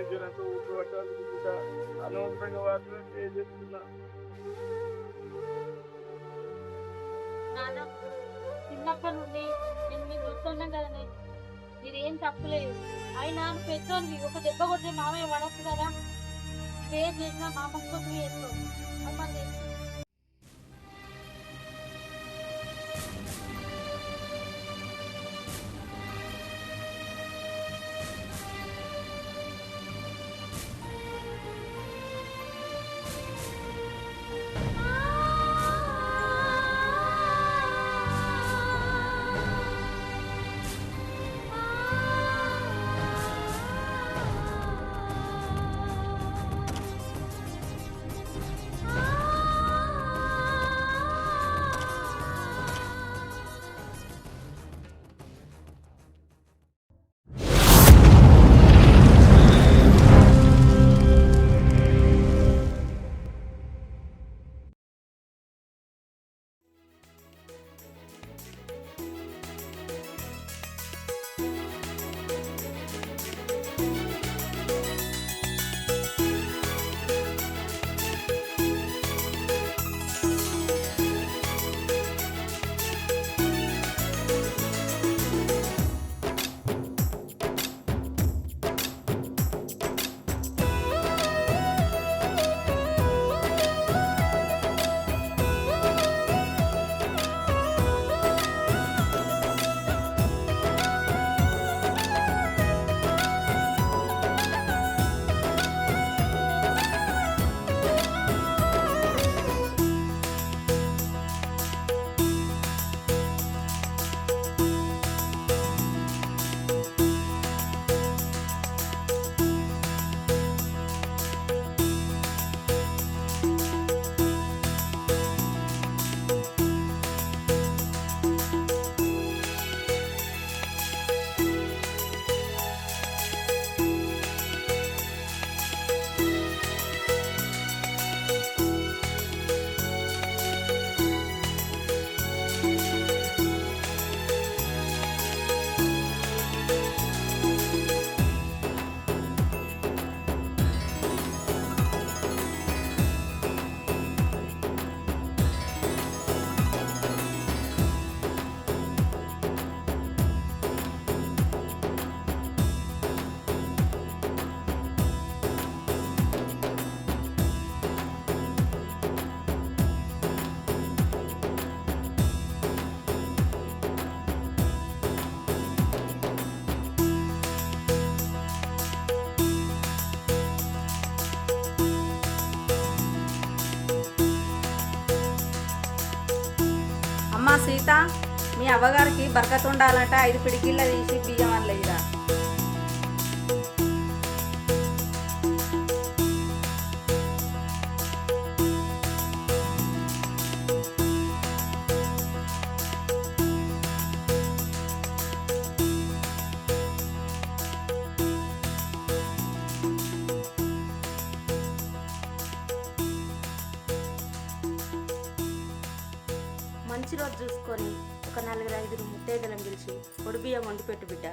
జనంతో ఊపిరి పట్టాలనుకుంటా అనవసరంగా వాటిలో స్టే చేస్తున్నా. నాన్న చిన్నప్పటి నుండి నేను మీకు చూస్తున్నాం కదనే, మీరేం తప్పులేదు. అయినా పెద్దోనికి ఒక దెబ్బ కొట్టే మామయ్య పడచ్చు కదా. నువ్వేం చేసినా మా అమ్మ కోసం చేస్తావు. అమ్మని అమ్మా సీత, మీ అవ్వగారికి బరకత్ ఉండాలంట 5 పిడికిళ్ళ తీసి బియ్యం అనలేదురా. మంచి రోజు చూసుకొని ఒక 4-5 ముత్తైదులను పిలిచి పొడి బియ్యం వండి పెట్టు బిడ్డ.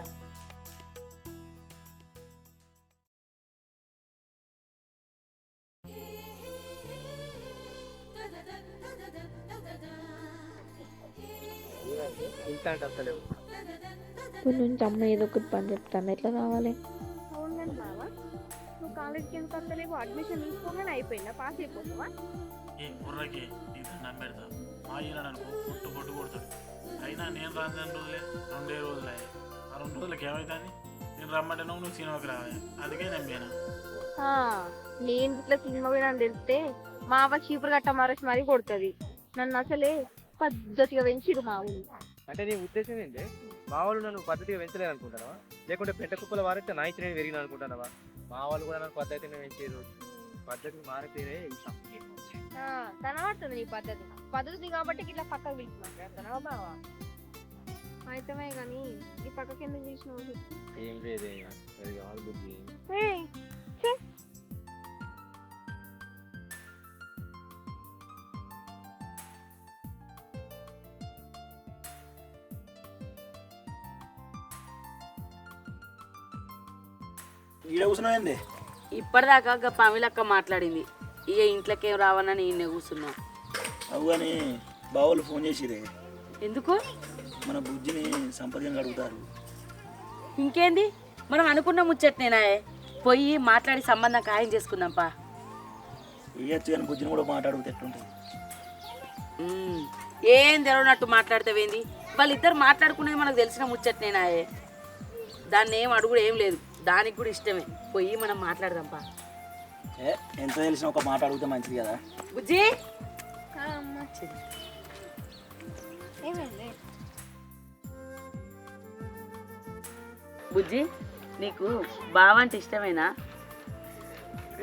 ఇప్పుడు నుంచి అమ్మ ఏదో ఒకటి పని చెప్తాను, ఎట్లా కావాలి? అవును కానీ బావా, నువ్వు కాలేజ్కి ఎందుకు వస్తలేవు? అడ్మిషన్ తీసుకోగానే అయిపోయిందా? పాస్ అయిపోతావా? ఈ కుర్రకి నీ దండం పెడతా. మా ఈయననుకో పుట్టు పొట్టు కొడతాడు. అయినా నేను రాని రోజులే 2 రోజులే. ఆ 2 రోజులకి ఏమవుతుంది? నేను రమ్మంటే నువ్వు సినిమాకి రావాలి. అందుకే నమ్మాను. నేను ఇట్లా సినిమా పోయినా తెలిస్తే మా అవ్వ చీపురు గట్ట మరచి మరీ కొడుతుంది. నన్ను అసలే పద్ధతిగా పెంచిడు మా ఊళ్ళు. అంటే నీ ఉద్దేశం ఏంటి? మా వాళ్ళు నన్ను పద్ధతిగా పెంచలేదు అనుకుంటున్నావా? లేకుంటే పెంట కుప్పల వారైతే నా ఇచ్చిన పెరిగిన అనుకుంటున్నావా? మా వాళ్ళు కూడా నన్ను పద్ధతిని పెంచేది. పద్ధతి మారిపోయినే కనబడుతుంది నీ పద్ధతి కాబట్టి ఇట్లా పక్కకు పిలుచుకుంటారా బావా? అయితమే కానీ ఈ పక్కకి ఎందుకు తీసినావు? ఏం లేదే, అది కాదు బుద్ధి. ఈడ కూర్చున్నావు ఏంది? ఇప్పటిదాకా గా పమిలక్క మాట్లాడింది, ఇక ఇంట్లోకేం రావనని ఈయన కూర్చున్నా. అవు కానీ బావోళ్ళు ఫోన్ చేసిరే, ఎందుకు? మన బుజ్జిని సంపదగా అడుగుతారు. ఇంకేంది, మనం అనుకున్న ముచ్చట్నేనా, పోయి మాట్లాడి సంబంధం ఖాయం చేసుకుందాంపా. ఇయ్యచ్చు కానీ బుజ్జిని కూడా మాట్లాడుతూ ఎట్లుంటుంది. ఏం తెలవనట్టు మాట్లాడతావేంది, వాళ్ళిద్దరు మాట్లాడుకునేది మనకు తెలిసిన ముచ్చట్నేనా, దాన్ని ఏం అడుగుడు ఏం లేదు, దానికి కూడా ఇష్టమే, పోయి మనం మాట్లాడదాంపా. ఎంత తెలిసిన ఒక మాట అడిగితే మంచిది కదా. బుజ్జి ఏమైంది? బుజ్జి, నీకు బావ అంటే ఇష్టమేనా?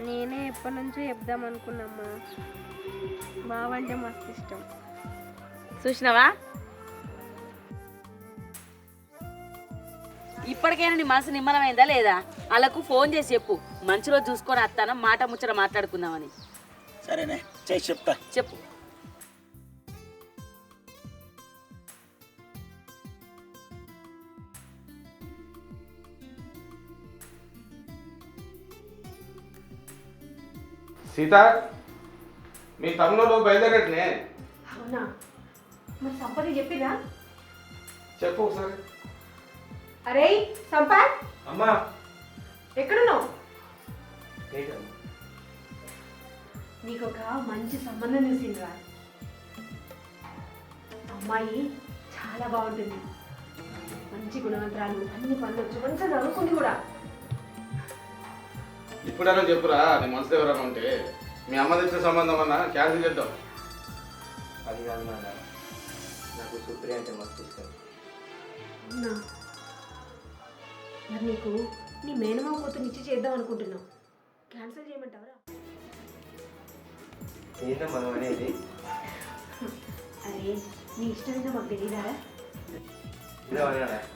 నేనే ఎప్పటి నుంచో చెప్దాం అనుకున్నామ్మా, బావంటే మస్తు ఇష్టం. చూసినావా, ఇప్పటికైనా నీ మనసు నిమ్మలమైందా లేదా? వాళ్ళకు ఫోన్ చేసి చెప్పు, మంచి రోజు చూసుకొని వస్తాను, మాట ముచ్చట మాట్లాడుకుందామని. సరేనే చేసి చెప్తా. చెప్పు. సీత, మీ తమ్ముడు బయలుదేరట్నే? అవునా, మరి సంపద చెప్పినా? చెప్పు ఒకసారి. అరే సంపత్, అమ్మా ఎక్కడున్నావు? నీకు ఒక మంచి సంబంధం చూసిండ్రా. అమ్మాయి చాలా బాగుంటుంది, మంచి గుణవంతరాలు, అన్ని పనులు వచ్చు, మంచిగా చదువుకుంది కూడా. ఇప్పుడైనా చెప్పురా, నీ మనసులో ఎవరైనా ఉంటే మీ అమ్మ తెచ్చిన సంబంధం అన్నా క్యాన్సిల్ చేద్దాం. అది కాదు నాన్న, నాకు సుప్రియ అంటే మస్తు ఇష్టం. అవునా, మరి నీకు నీ మేనమామ కూతురు ఇచ్చి చేద్దాం అనుకుంటున్నావు, క్యాన్సిల్ చేయమంటావరా? ఏంటో మనం అనేది? అరే నీ ఇష్టమైనా మాకు తెలియదా?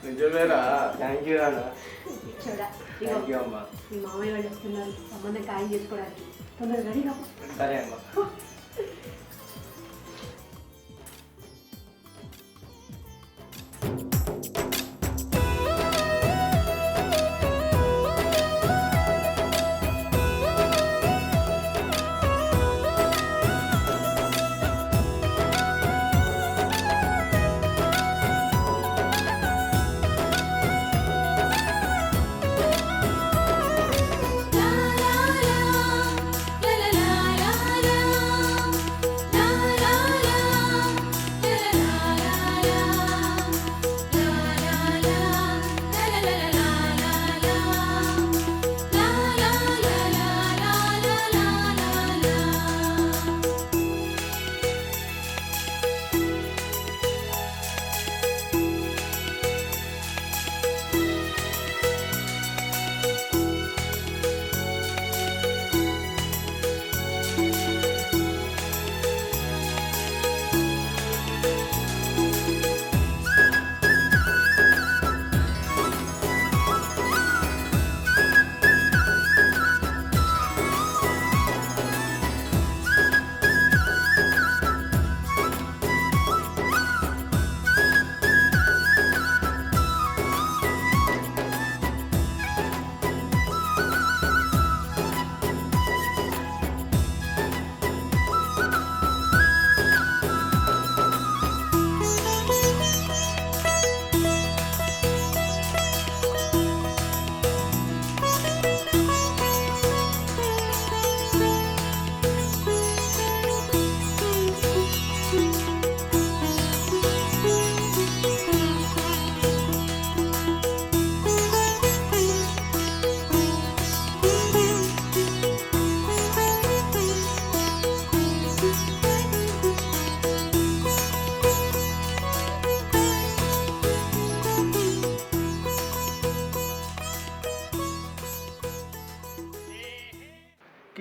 నిజమేరా, థ్యాంక్ యూ నాన్న. చూడా, థ్యాంక్ యూ అమ్మా. మీ మామయ్య వాళ్ళు వస్తున్నారు సంబంధం ఖాయం చేసుకోవడానికి, తొందరగా రెడీ కావు. సరే అమ్మా.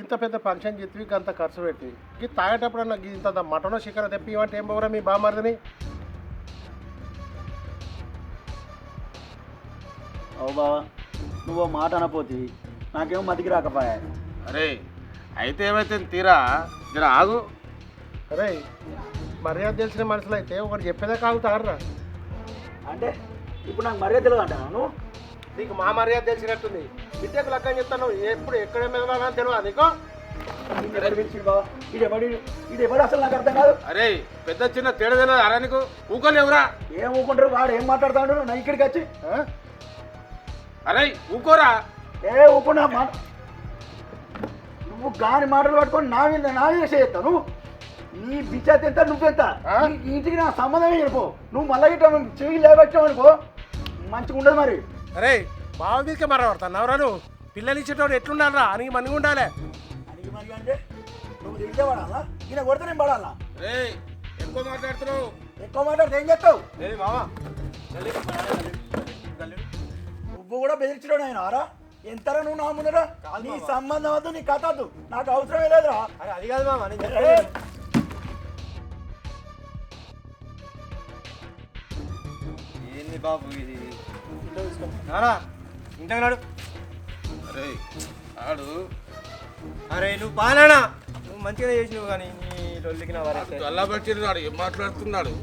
ఇంత పెద్ద ఫంక్షన్ చేతివి అంత ఖర్చు పెట్టి ఇది తాగేటప్పుడు నాకు ఇంత మటనో చికెన్ తెప్పి ఇవ్వంటే ఏం పోవరా మీ బామ్మరిదిని? అవు బావా, నువ్వు మాట అనపోతి నాకేమో మతికి రాకపోయా. అరే అయితే ఏమైతే తీరా, జర ఆగు. అరే మర్యాద తెలిసిన మనుషులు అయితే ఒకటి చెప్పేదా కాగుతారా? అంటే ఇప్పుడు నాకు మర్యాద తెలియదు అంటాను నువ్వు? నీకు మా మర్యాద తెలిసినట్టుంది. బిడ్డకు లగ్గం చెప్తాను, ఎప్పుడు ఎక్కడ మెదలాలని తెలియదా నీకు? ఇది అసలు నాకు అర్థం కాదు. అరే పెద్ద చిన్న తేడా తెలియదు అరా నీకు? ఊకోలేవురా? ఏం ఊకుంటారు? వాడు ఏం మాట్లాడుతాడు నా ఇక్కడికి వచ్చి? అరే ఊకోరా? ఏ ఊకున్నా మాట నువ్వు గాని మాటలు పట్టుకొని నా మీద చేస్తావు. నువ్వు నీ బిచ్చాత ఎంత నువ్వెంత ఈ ఇంటికి నా సంబంధమే చెప్పు. నువ్వు మళ్ళీ ఇట్లా చెయ్యి లేబట్టావు అనుకో మంచిగా ఉండదు. మరి అరే బావ మీదకే మరవడతావు నువ్వు? పిల్లలు ఇచ్చేటోడు ఎట్లుండాలరా? అని మనగా ఉండాలి. అడిగి మరి అంటే నువ్వు తింటే పడాలా? ఈయన కొడితే నేను పడాలా? ఎక్కువ మాట్లాడుతున్నావు. ఎక్కువ మాట్లాడితే ఏం చేస్తావు? బావా నువ్వు కూడా బెదిరించడం ఆయన ఆరా? ఎంతరా నువ్వు నా ముందరా? నీ సంబంధం వద్దు, నీ కథ వద్దు, నాకు అవసరమే లేదురా. అది కాదు మామ, ఏంది బాబు ఇది? ఇంటకు నాడు. అరే ఆడు, అరే నువ్వు బానానా? నువ్వు మంచిగానే చేసినావు కానీ నీ లొల్లికి నా వారు అల్లా పెట్టినాడు. ఏం మాట్లాడుతున్నాడు?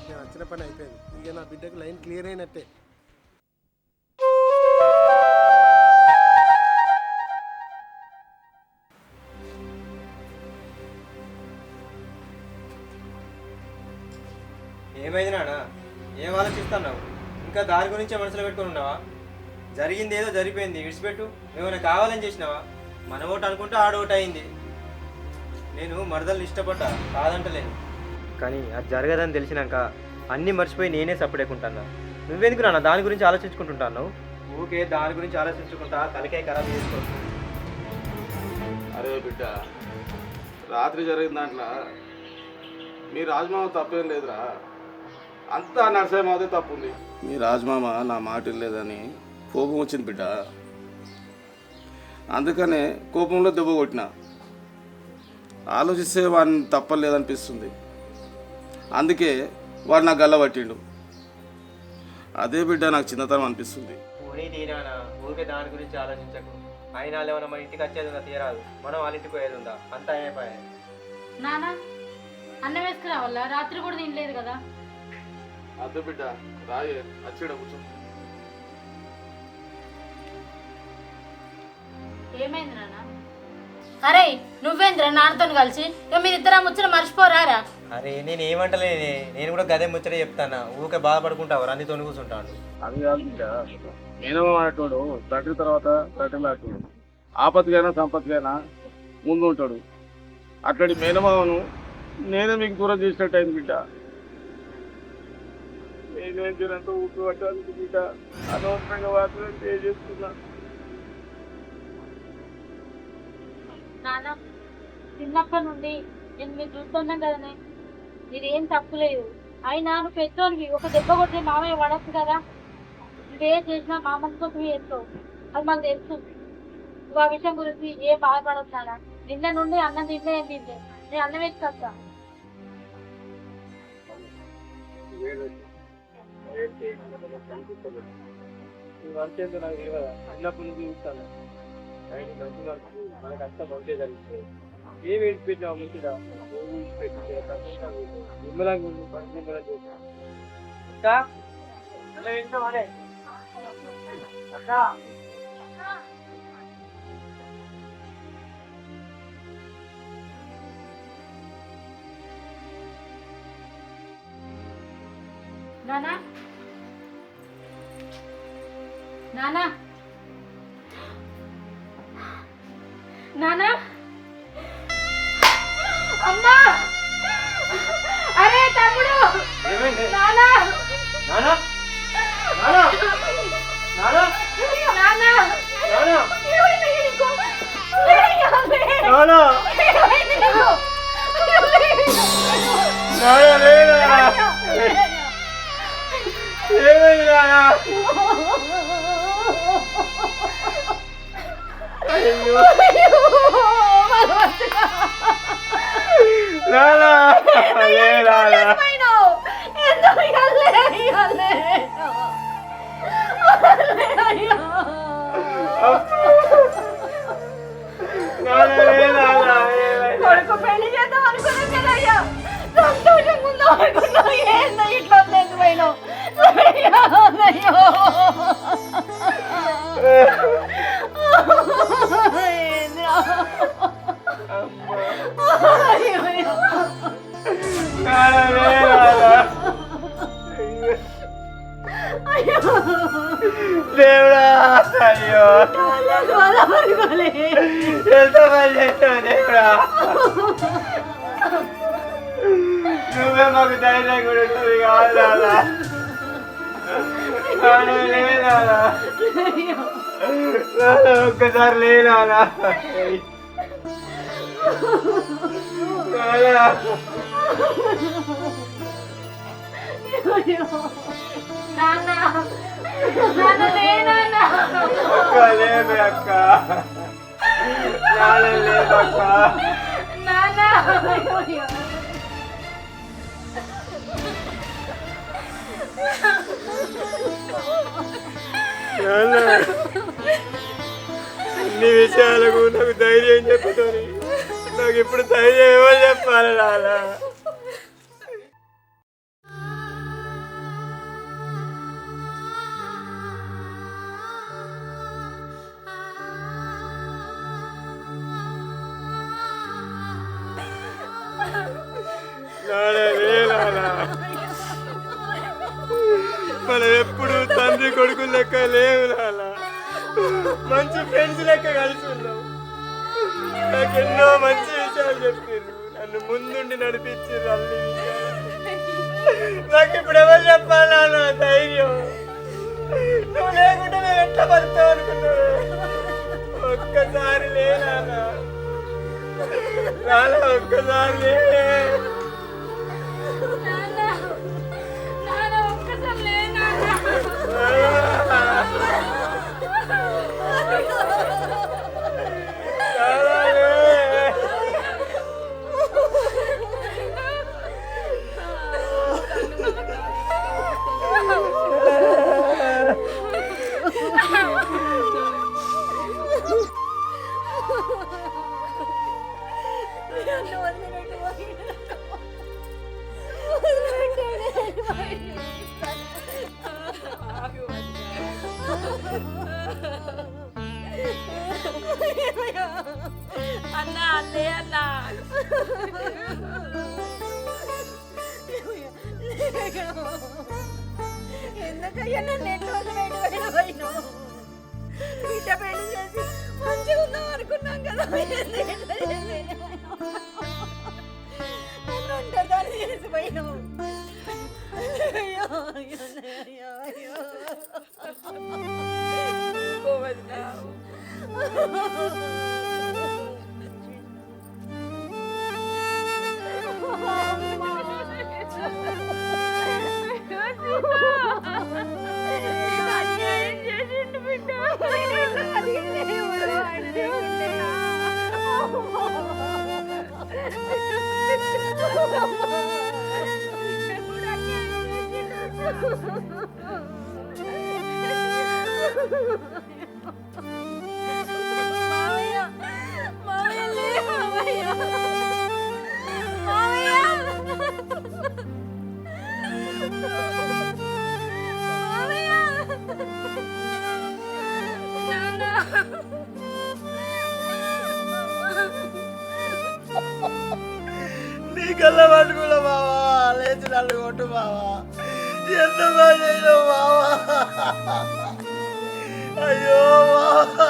నేను వచ్చిన పని అయిపోయింది. ఇక నా బిడ్డకు లైన్ క్లియర్ అయినట్టే. ఏమైంది నాన్న? ఏం ఆలోచిస్తున్నావు? ఇంకా దాని గురించే మనసులో పెట్టుకుని ఉన్నావా? జరిగింది ఏదో జరిగిపోయింది, విడిచిపెట్టు. ఏమైనా కావాలని చేసినావా? మన ఓటు అనుకుంటే ఆడోటు అయింది. నేను మరదల్ని ఇష్టపడ్డా, కాదంటలేను. కానీ అది జరగదని తెలిసినాక అన్నీ మర్చిపోయి నేనే సప్పుడేకుంటున్నా. నువ్వెందుకు నాన్న దాని గురించి ఆలోచించుకుంటుంటాను? ఊకే దాని గురించి ఆలోచించుకుంటా తలకే ఖరాబ్ చేసుకో. అరే బిడ్డ, రాత్రి జరిగిన దాంట్లో మీ రాజమామ తప్పేం లేదురా. అంతా నరసింహదే తప్పుంది. మీ రాజమామ నా మాట లేదని కోపం వచ్చింది బిడ్డ. అందుకనే కోపంలో దెబ్బ కొట్టిన. ఆలోచిస్తే వాడిని తప్పలేదనిపిస్తుంది. అందుకే వాడు నాకు గల్ల పట్టిండు. అదే బిడ్డ నాకు చిన్నతనం అనిపిస్తుంది. ఊరి తీరానా, ఊరికే దాని గురించి ఆలోచించకు. అయినా ఏమన్నా మన ఇంటికి వచ్చేది ఉందా? తీరాదు. మనం వాళ్ళ ఇంటికి పోయేది ఉందా? అంతా అయిపోయాయి. నాన్న అన్నం వేసుకురావాలా? రాత్రి కూడా తినలేదు కదా. అదే బిడ్డ రాయే వచ్చేడ కూర్చో. ఏమైంది నాన్న? అరే నువ్వేంద్ర నాన్నతో కలిసి ఇక మీరిద్దరం ముచ్చట మర్చిపోరారా? అరే నేను ఏమంటలేనే, నేను కూడా గదే ముచ్చట చెప్తాను. ఊరికే బాధపడుకుంటావు, అన్నితో కూర్చుంటాను. అది కాదు బిడ్డ, మేనమామ అనేటోడు తండ్రి తర్వాత తండ్రి ఆపత్తికైనా సంపత్తికైనా ముందు ఉంటాడు. అక్కడి మేనమామను నేనే మీకు దూరం చేసినట్టు అయింది బిడ్డ. నేనేం తినంత ఊపి పట్టాలి బిడ్డ. అనవసరంగా వాటిని చేస్తున్నా. నాన్న చిన్నప్పటి నుండి నేను మీరు చూస్తున్నాం కదనే, మీరేం తప్పులేదు. అయినా నువ్వు పెద్దోనివి, ఒక దెబ్బ కొట్టే మామయ్య పడచ్చు కదా. నువ్వేం చేసినా మా మనసుతో నువ్వు చేస్తావు, అది మాకు తెలుసు. నువ్వు ఆ విషయం గురించి ఏం బాధపడచ్చు నాన్న. నిన్న నుండి అన్నం తింటే ఏం తింటే నేను అన్నం వేసుకొస్తా. నాకు తెలియదా? చిన్నప్పటి నుంచి చూస్తాను. మనకు అంతా మంచిగా జరుగుతుంది. ఏం విడిచిపెట్టినావు మంచిగా? నిమ్మలంగా ఉండు, నిమ్మలంగా చూస్తా. నానా నానా నానా అమ్మా, అరే తమ్ముడు, నానా నానా నానా నానా నానా నానా ఏమైంది నీకు? నానా ఏమైంది నీకు? నానా లేనా? ఏమైంది నానా? అయ్యో నానా కొడుకు పెళ్లి చేద్దాం అనుకున్నాం కదయ్యా. సంతోషం ఉందో అనుకున్నాం. ఏందో ఇట్లా చేసిపోయినావు. అయ్యో ఏంద్రా? అయ్యో దేవుడా అయ్యో బాధపడుకోలే. ఎంత పని చేస్తావు దేవుడా, నువ్వే మాకు ధైర్యం కూడా ఉంటుంది కాదా, లేదా ఒక్కసారి లేదా లేవే అక్క, లేదక్క. అన్ని విషయాలకు నాకు ధైర్యం చెప్పుకొని నాకు ఇప్పుడు ధైర్యం ఎవరు చెప్పాలి నాలా? మనం ఎప్పుడు తండ్రి కొడుకు లెక్క లేవు నాలా, మంచి ఫ్రెండ్స్ లెక్క కలిసి ఉన్నాం. నాకు ఎన్నో మంచి విషయాలు చెప్పిండ్రు, నన్ను ముందుండి నడిపించారు అన్ని విషయాలు. నాకు ఇప్పుడు ఎవరు చెప్పాలా నా ధైర్యం? నువ్వు లేకుండా మేము ఎట్లా పడతావు అనుకున్నావు? ఒక్కసారి లేనా ఒక్కసారి లే. అన్నా అన్నే అన్నా ఎందుకయ్యా నన్ను ఎట్లా వదిలిపెట్టిపోయినావు? బిడ్డ పెళ్లి చేసి మంచిగా ఉందాం అనుకున్నాం కదా, నన్ను ఉంటుందని చేసిపోయినావు. అయ్యో అయ్యో అయ్యో అయ్యో నీకల్లా పట్టుకున్నా బావా, లేచి నన్ను కొట్టు బావా, ఎంత బాగా చేసినావు బావా. అయ్యో బావా,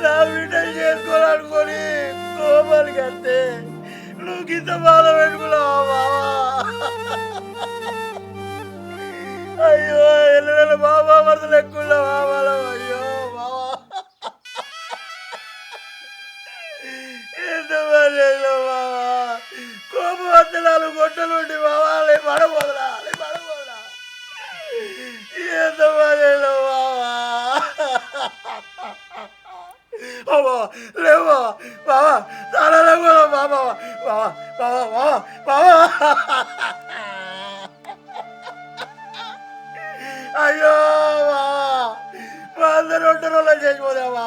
నా బిడ్డలు చేసుకోవాలనుకొని కోపానికి అంతే నువ్వు గింత బాధ పెట్టుకున్నావా బావా. అయ్యో ఎల్లెల బాబా మరదలు ఎక్కువ బావాలో. అయ్యో బావా, ఎంత బాగా బావా, కోపం వస్తే నాలుగు గొట్టలు ఉండి బావా, పడబోదరా పడబోదరా, ఎంత బాగా బావా. బాబా లేవా బావా, చాలా లేవు బాబా బావా బావా బావా బావా. అయ్యో బావా, మా అందరూ 2 రోజులు చేసిపోదావా.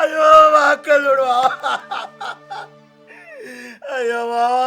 అయ్యో మా అక్కలుడు, అయ్యో బావా.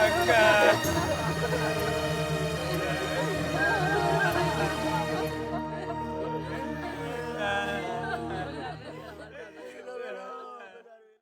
అక్క